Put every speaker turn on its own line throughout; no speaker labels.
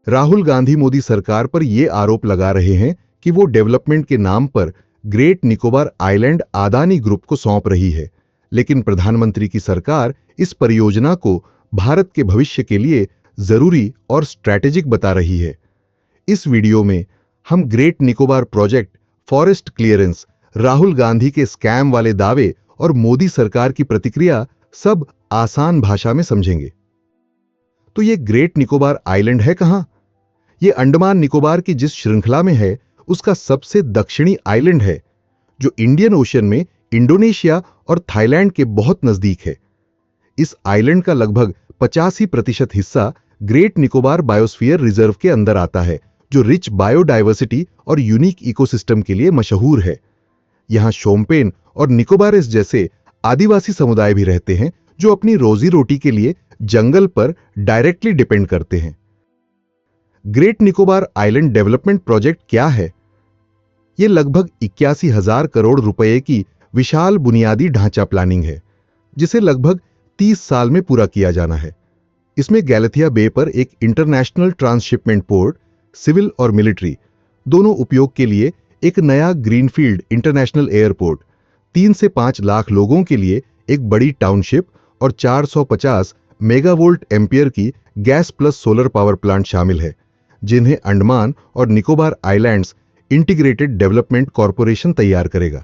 राहुल गांधी मोदी सरकार पर यह आरोप लगा रहे हैं कि वो डेवलपमेंट के नाम पर great Nicobar island Adani group को सौंप रही है, लेकिन प्रधानमंत्री की सरकार इस परियोजना को भारत के भविष्य के लिए जरूरी और स्ट्रैटेजिक बता रही है। इस वीडियो में हम great Nicobar project, forest clearance, Rahul Gandhi के स्कैम वाले दावे और मोदी सरकार की प्रतिक्रिया सब आसान भाषा में समझेंगे। तो ये ग्रेट निकोबार आइलैंड है कहां? ये अंडमान निकोबार की जिस श्रृंखला में है उसका सबसे दक्षिणी आइलैंड है, जो इंडियन ओशन में इंडोनेशिया और थाईलैंड के बहुत नजदीक है। इस आइलैंड का लगभग 85% हिस्सा ग्रेट निकोबार बायोस्फीयर रिजर्व के अंदर आता है, जो रिच बायोडायवर्सिटी और यूनिक इकोसिस्टम के लिए मशहूर है। यहां शोम्पेन और निकोबारिस जैसे आदिवासी समुदाय भी रहते हैं, जो अपनी रोजी रोटी के लिए जंगल पर डायरेक्टली डिपेंड करते हैं। Great Nicobar island development project क्या है? यह लगभग 81,000 करोड़ रुपए की विशाल बुनियादी ढांचा प्लानिंग है, जिसे लगभग 30 साल में पूरा किया जाना है। इसमें गैलेथिया बे पर एक इंटरनेशनल ट्रांसशिपमेंट पोर्ट, सिविल और मिलिट्री दोनों उपयोग के लिए एक नया ग्रीनफील्ड इंटरनेशनल एयरपोर्ट, 3 से 5 लाख लोगों के लिए एक बड़ी टाउनशिप और 450 मेगावोल्ट एम्पियर की gas plus solar power plant शामिल है, जिन्हें अंडमान और Nicobar islands integrated development corporation तैयार करेगा।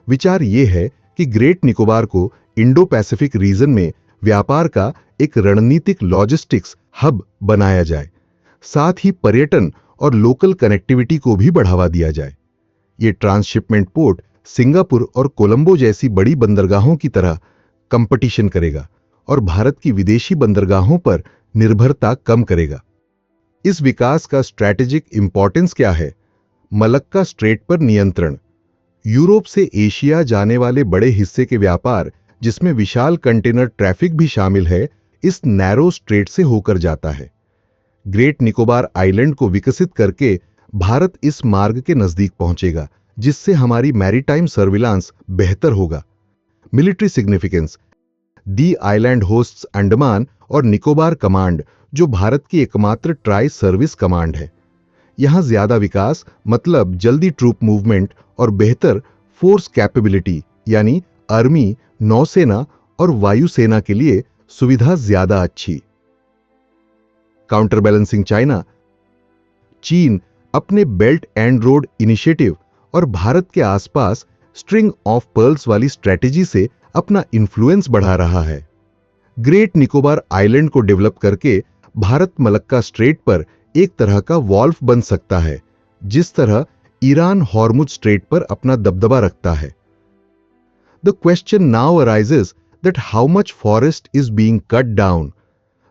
विचार यह है कि ग्रेट निकोबार को इंडो पैसिफिक रीजन में व्यापार का एक रणनीतिक लॉजिस्टिक्स हब बनाया जाए, साथ ही पर्यटन और लोकल कनेक्टिविटी को भी बढ़ावा दिया जाए। ये ट्रांसशिपमेंट पोर्ट सिंगापुर और कोलंबो जैसी बड़ी बंदरगाहों की तरह कंपटीशन करेगा और भारत की विदेशी बंदरगाहों पर निर्भरता कम करेगा। इस विकास का स्ट्रैटेजिक इंपॉर्टेंस क्या है? मलक्का स्ट्रेट पर नियंत्रण। यूरोप से एशिया जाने वाले बड़े हिस्से के व्यापार, जिसमें विशाल कंटेनर ट्रैफिक भी शामिल है, इस नैरो स्ट्रेट से होकर जाता है। ग्रेट निकोबार आइलैंड को विकसित करके भारत इस मार्ग के नजदीक पहुंचेगा, जिससे हमारी मैरीटाइम सर्विलांस बेहतर होगा। Military significance. The island hosts Andaman और निकोबार कमांड, जो भारत की एकमात्र ट्राई सर्विस कमांड है। यहां ज्यादा विकास मतलब जल्दी ट्रूप मूवमेंट और बेहतर फोर्स कैपेबिलिटी, यानी आर्मी, नौसेना और वायुसेना के लिए सुविधा ज्यादा अच्छी। Counter balancing China. चीन अपने बेल्ट एंड रोड इनिशिएटिव और भारत के आसपास स्ट्रिंग ऑफ पर्ल्स वाली स्ट्रेटेजी से अपना इन्फ्लुएंस बढ़ा रहा है। ग्रेट निकोबार आइलैंड को डेवलप करके भारत मलक्का स्ट्रेट पर एक तरह का वॉल्व बन सकता है, जिस तरह ईरान हॉर्मुज स्ट्रेट पर अपना दबदबा रखता है। The question now arises that how much forest is being cut down.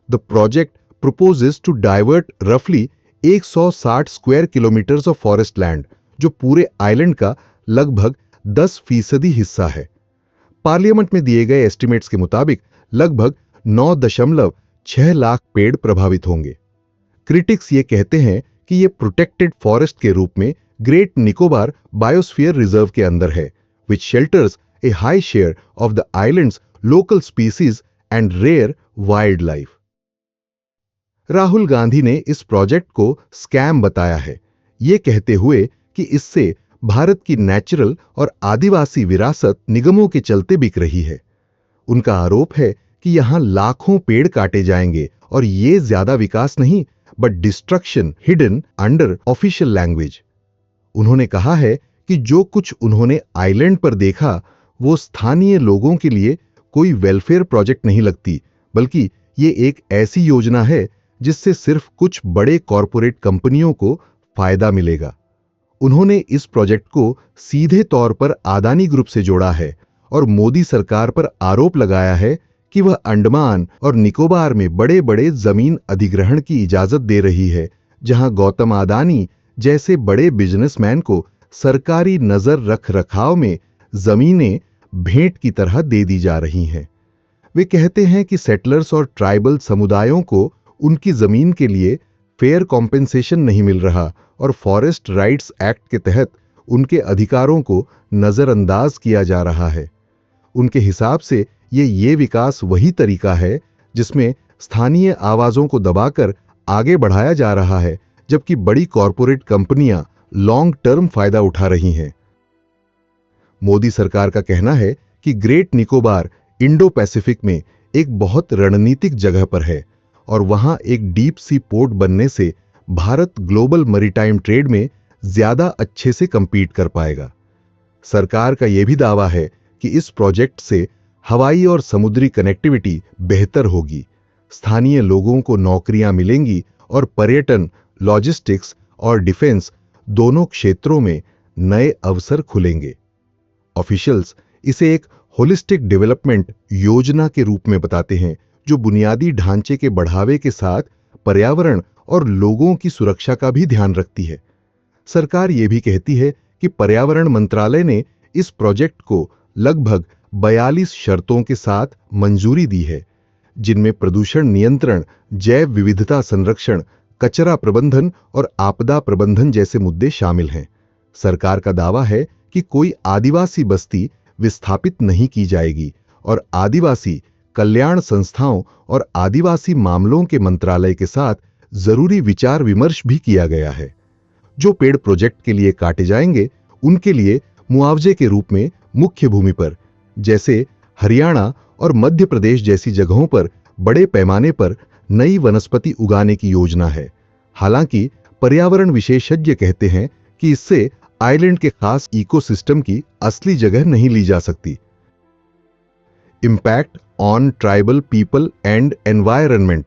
The project proposes to divert roughly 160 square kilometres of forest land, जो पूरे आइलैंड का लगभग 10% हिस्सा है। पार्लियामेंट में दिए गए एस्टिमेट्स के मुताबिक लगभग 9.6 लाख पेड़ प्रभावित होंगे। क्रिटिक्स ये कहते हैं कि ये प्रोटेक्टेड फॉरेस्ट के रूप में ग्रेट निकोबार बायोस्फीयर रिजर्व के अंदर है, which shelters a high share of the islands local species and rare wildlife. Rahul Gandhi ने इस प्रोजेक्ट को स्कैम बताया है, ये कहते हुए कि इससे भारत की नेचुरल और आदिवासी विरासत निगमों के चलते बिक रही है। उनका आरोप है कि यहां लाखों पेड़ काटे जाएंगे और ये ज्यादा विकास नहीं, but destruction hidden under official language. उन्होंने कहा है कि जो कुछ उन्होंने आइलैंड पर देखा वो स्थानीय लोगों के लिए कोई वेलफेयर प्रोजेक्ट नहीं लगती, बल्कि ये एक ऐसी योजना है जिससे सिर्फ कुछ बड़े कॉरपोरेट कंपनियों को फायदा मिलेगा। उन्होंने इस प्रोजेक्ट को सीधे तौर पर अदानी ग्रुप से जोड़ा है और मोदी सरकार पर आरोप लगाया है कि वह अंडमान और निकोबार में बड़े बड़े जमीन अधिग्रहण की इजाजत दे रही है, जहां गौतम अदानी जैसे बड़े बिजनेसमैन को सरकारी नजर रख रखाव में जमीनें भेंट की तरह दे दी जा रही हैं। वे कहते हैं कि सेटलर्स और ट्राइबल समुदायों को उनकी जमीन के लिए फेयर कॉम्पेंसेशन नहीं मिल रहा और फॉरेस्ट राइट्स एक्ट के तहत उनके अधिकारों को नजरअंदाज किया जा रहा है। उनके हिसाब से ये विकास वही तरीका है जिसमें स्थानीय आवाजों को दबाकर आगे बढ़ाया जा रहा है, जबकि बड़ी कॉरपोरेट कंपनियां लॉन्ग टर्म फायदा उठा रही हैं। मोदी सरकार का कहना है कि ग्रेट निकोबार इंडो पैसिफिक में एक बहुत रणनीतिक जगह पर है और वहां एक डीप सी पोर्ट बनने से भारत ग्लोबल मैरीटाइम ट्रेड में ज्यादा अच्छे से कंपीट कर पाएगा। सरकार का यह भी दावा है कि इस प्रोजेक्ट से हवाई और समुद्री कनेक्टिविटी बेहतर होगी, स्थानीय लोगों को नौकरियां मिलेंगी और पर्यटन, लॉजिस्टिक्स और डिफेंस दोनों क्षेत्रों में नए अवसर खुलेंगे। ऑफिशियल्स इसे एक होलिस्टिक डेवलपमेंट योजना के रूप में बताते हैं, जो बुनियादी ढांचे के बढ़ावे के साथ पर्यावरण और लोगों की सुरक्षा का भी ध्यान रखती है। सरकार यह भी कहती है कि पर्यावरण मंत्रालय ने इस प्रोजेक्ट को लगभग 42 शर्तों के साथ मंजूरी दी है, जिनमें प्रदूषण नियंत्रण, जैव विविधता संरक्षण, कचरा प्रबंधन और आपदा प्रबंधन जैसे मुद्दे शामिल हैं। सरकार का दावा है कि कोई आदिवासी बस्ती विस्थापित नहीं की जाएगी और आदिवासी कल्याण संस्थाओं और आदिवासी मामलों के मंत्रालय के साथ जरूरी विचार विमर्श भी किया गया है। जो पेड़ प्रोजेक्ट के लिए काटे जाएंगे, उनके लिए मुआवजे के रूप में मुख्य भूमि पर, जैसे हरियाणा और मध्य प्रदेश जैसी जगहों पर, बड़े पैमाने पर नई वनस्पति उगाने की योजना है। हालांकि पर्यावरण विशेषज्ञ कहते हैं कि इससे आइलैंड के खास इकोसिस्टम की असली जगह नहीं ली जा सकती। Impact on tribal people and environment.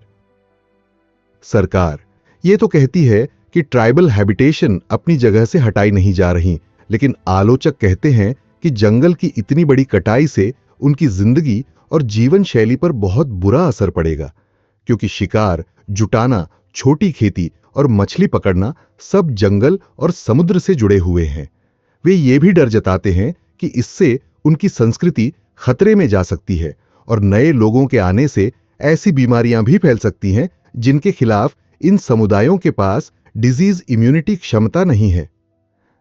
सरकार ये तो कहती है कि ट्राइबल हैबिटेशन अपनी जगह से हटाई नहीं जा रही, लेकिन आलोचक कहते हैं कि जंगल की इतनी बड़ी कटाई से उनकी जिंदगी और जीवन शैली पर बहुत बुरा असर पड़ेगा, क्योंकि शिकार, जुटाना, छोटी खेती और मछली पकड़ना सब जंगल और समुद्र से जुड़े हुए हैं। वे ये भी डर जताते हैं कि इससे उनकी संस्कृति खतरे में जा सकती है और नए लोगों के आने से ऐसी बीमारियां भी फैल सकती हैं जिनके खिलाफ इन समुदायों के पास डिजीज इम्यूनिटी क्षमता नहीं है।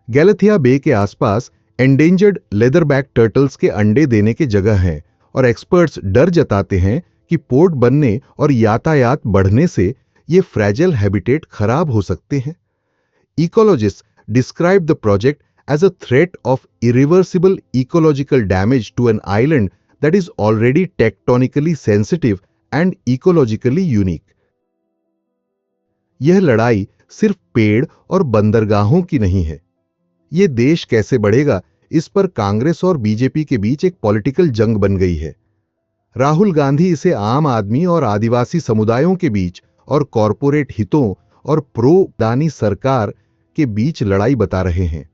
गैलाथिया बे के आसपास एंडेंजर्ड लेदरबैक टर्टल्स के अंडे देने की जगह है और एक्सपर्ट्स डर जताते हैं कि पोर्ट बनने और यातायात बढ़ने से ये फ्रैजाइल हैबिटेट खराब हो सकते हैं। Ecologists describe the project as a threat of irreversible ecological damage to an island that is already tectonically sensitive and ecologically unique. यह लड़ाई सिर्फ पेड़ और बंदरगाहों की नहीं है। यह देश कैसे बढ़ेगा, इस पर कांग्रेस और बीजेपी के बीच एक पॉलिटिकल जंग बन गई है। राहुल गांधी इसे आम आदमी और आदिवासी समुदायों के बीच और कॉरपोरेट हितों और प्रो दानी सरकार के बीच लड़ाई बता रहे हैं।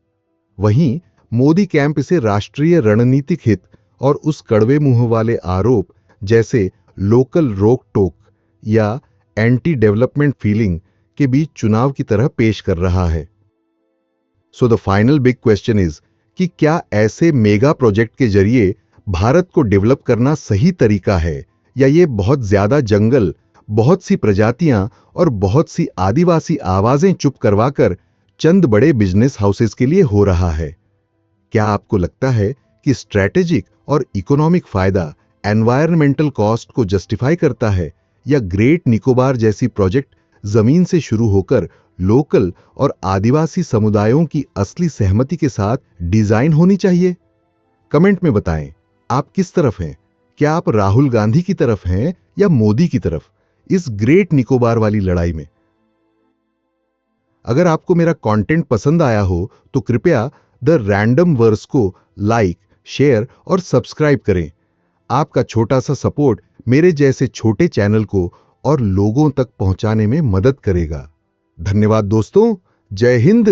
वहीं मोदी कैंप इसे राष्ट्रीय रणनीतिक हित और उस कड़वे मुंह वाले आरोप जैसे लोकल रोक टोक या एंटी डेवलपमेंट फीलिंग के बीच चुनाव की तरह पेश कर रहा है। So the final big question is कि क्या ऐसे मेगा प्रोजेक्ट के जरिए भारत को डेवलप करना सही तरीका है, या ये बहुत ज्यादा जंगल, बहुत सी प्रजातियां और बहुत सी आदिवासी आवाजें चुप करवाकर चंद बड़े बिजनेस हाउसेस के लिए हो रहा है? क्या आपको लगता है कि स्ट्रैटेजिक और इकोनॉमिक फायदा एनवायरमेंटल कॉस्ट को जस्टिफाई करता है, या ग्रेट निकोबार जैसी प्रोजेक्ट जमीन से शुरू होकर लोकल और आदिवासी समुदायों की असली सहमति के साथ डिजाइन होनी चाहिए? कमेंट में बताएं, आप किस तरफ हैं? क्या आप राहुल गांधी की तरफ हैं या मोदी की तरफ इस ग्रेट निकोबार वाली लड़ाई में? अगर आपको मेरा कंटेंट पसंद आया हो तो कृपया द रैंडम वर्स को लाइक, शेयर और सब्सक्राइब करें। आपका छोटा सा सपोर्ट मेरे जैसे छोटे चैनल को और लोगों तक पहुंचाने में मदद करेगा। धन्यवाद दोस्तों। जय हिंद।